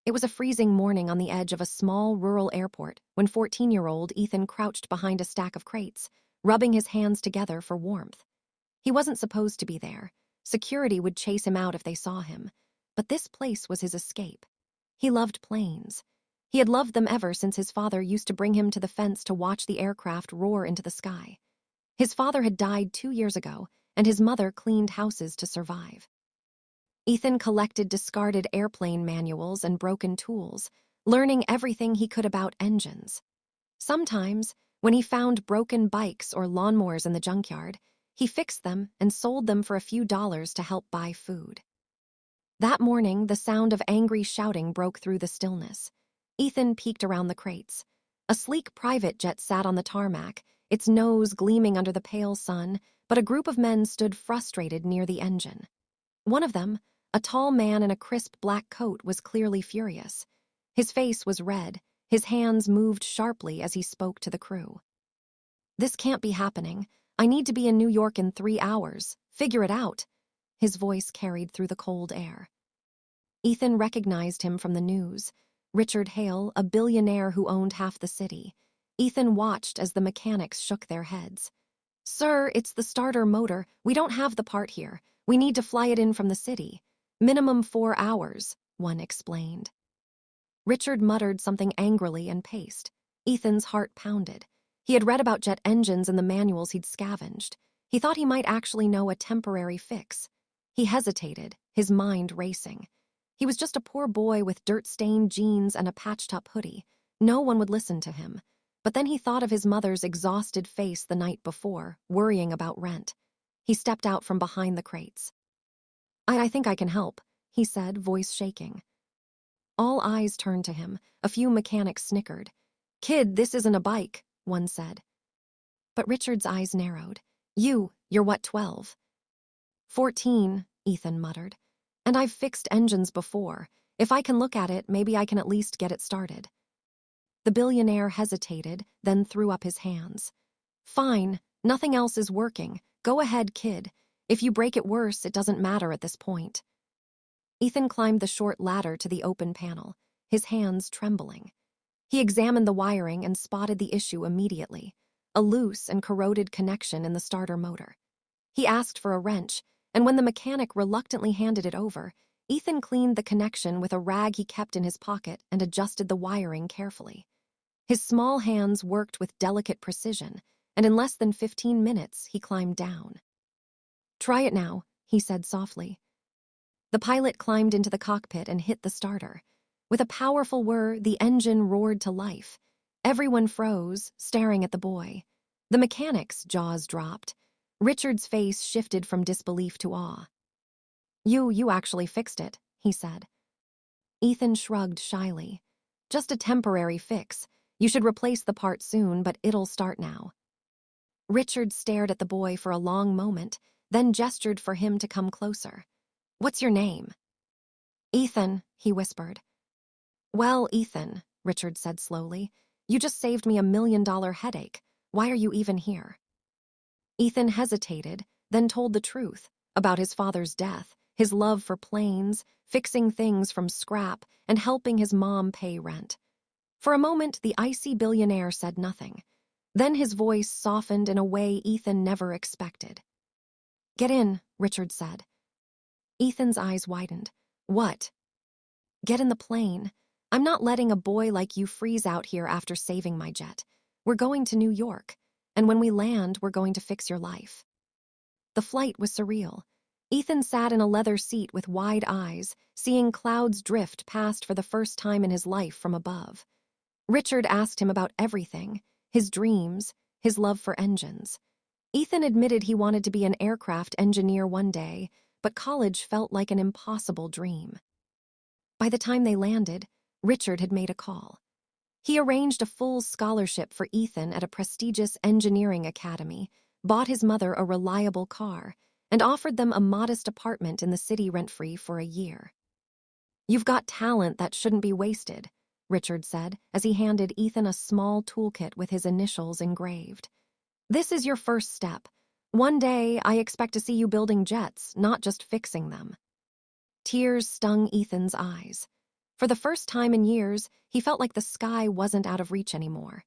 It was a freezing morning on the edge of a small rural airport when 14-year-old Ethan crouched behind a stack of crates, rubbing his hands together for warmth. He wasn't supposed to be there. Security would chase him out if they saw him. But this place was his escape. He loved planes. He had loved them ever since his father used to bring him to the fence to watch the aircraft roar into the sky. His father had died 2 years ago, and his mother cleaned houses to survive. Ethan collected discarded airplane manuals and broken tools, learning everything he could about engines. Sometimes, when he found broken bikes or lawnmowers in the junkyard, he fixed them and sold them for a few dollars to help buy food. That morning, the sound of angry shouting broke through the stillness. Ethan peeked around the crates. A sleek private jet sat on the tarmac, its nose gleaming under the pale sun, but a group of men stood frustrated near the engine. One of them, a tall man in a crisp black coat, was clearly furious. His face was red, his hands moved sharply as he spoke to the crew. "This can't be happening. I need to be in New York in 3 hours. Figure it out." His voice carried through the cold air. Ethan recognized him from the news. Richard Hale, a billionaire who owned half the city. Ethan watched as the mechanics shook their heads. "Sir, it's the starter motor. We don't have the part here. We need to fly it in from the city. Minimum 4 hours, one explained. Richard muttered something angrily and paced. Ethan's heart pounded. He had read about jet engines in the manuals he'd scavenged. He thought he might actually know a temporary fix. He hesitated, his mind racing. He was just a poor boy with dirt-stained jeans and a patched-up hoodie. No one would listen to him. But then he thought of his mother's exhausted face the night before, worrying about rent. He stepped out from behind the crates. I think I can help," he said, voice shaking. All eyes turned to him. A few mechanics snickered. "Kid, this isn't a bike," one said. But Richard's eyes narrowed. You're what, 12? 14, Ethan muttered. "And I've fixed engines before. If I can look at it, maybe I can at least get it started." The billionaire hesitated, then threw up his hands. "Fine, nothing else is working. Go ahead, kid. If you break it worse, it doesn't matter at this point." Ethan climbed the short ladder to the open panel, his hands trembling. He examined the wiring and spotted the issue immediately, a loose and corroded connection in the starter motor. He asked for a wrench, and when the mechanic reluctantly handed it over, Ethan cleaned the connection with a rag he kept in his pocket and adjusted the wiring carefully. His small hands worked with delicate precision, and in less than 15 minutes, he climbed down. "Try it now," he said softly. The pilot climbed into the cockpit and hit the starter. With a powerful whir, the engine roared to life. Everyone froze, staring at the boy. The mechanic's jaws dropped. Richard's face shifted from disbelief to awe. You actually fixed it," he said. Ethan shrugged shyly. "Just a temporary fix. You should replace the part soon, but it'll start now." Richard stared at the boy for a long moment, then gestured for him to come closer. "What's your name?" "Ethan," he whispered. "Well, Ethan," Richard said slowly, "you just saved me $1 million headache. Why are you even here?" Ethan hesitated, then told the truth about his father's death, his love for planes, fixing things from scrap, and helping his mom pay rent. For a moment, the icy billionaire said nothing. Then his voice softened in a way Ethan never expected. "Get in," Richard said. Ethan's eyes widened. "What?" "Get in the plane. I'm not letting a boy like you freeze out here after saving my jet. We're going to New York, and when we land, we're going to fix your life." The flight was surreal. Ethan sat in a leather seat with wide eyes, seeing clouds drift past for the first time in his life from above. Richard asked him about everything, his dreams, his love for engines. Ethan admitted he wanted to be an aircraft engineer one day, but college felt like an impossible dream. By the time they landed, Richard had made a call. He arranged a full scholarship for Ethan at a prestigious engineering academy, bought his mother a reliable car, and offered them a modest apartment in the city rent-free for a year. "You've got talent that shouldn't be wasted," Richard said as he handed Ethan a small toolkit with his initials engraved. "This is your first step. One day, I expect to see you building jets, not just fixing them." Tears stung Ethan's eyes. For the first time in years, he felt like the sky wasn't out of reach anymore.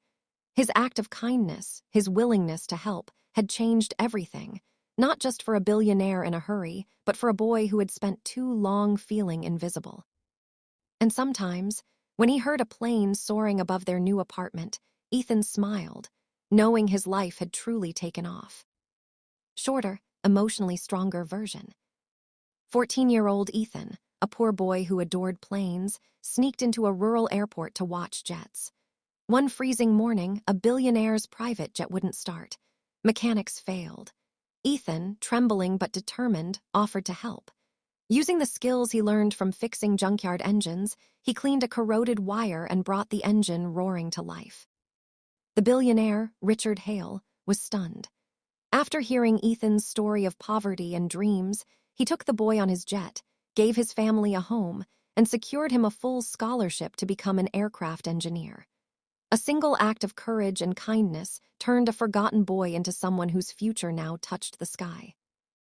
His act of kindness, his willingness to help, had changed everything, not just for a billionaire in a hurry, but for a boy who had spent too long feeling invisible. And sometimes, when he heard a plane soaring above their new apartment, Ethan smiled, knowing his life had truly taken off. Shorter, emotionally stronger version. 14-year-old Ethan, a poor boy who adored planes, sneaked into a rural airport to watch jets. One freezing morning, a billionaire's private jet wouldn't start. Mechanics failed. Ethan, trembling but determined, offered to help. Using the skills he learned from fixing junkyard engines, he cleaned a corroded wire and brought the engine roaring to life. The billionaire, Richard Hale, was stunned. After hearing Ethan's story of poverty and dreams, he took the boy on his jet, gave his family a home, and secured him a full scholarship to become an aircraft engineer. A single act of courage and kindness turned a forgotten boy into someone whose future now touched the sky.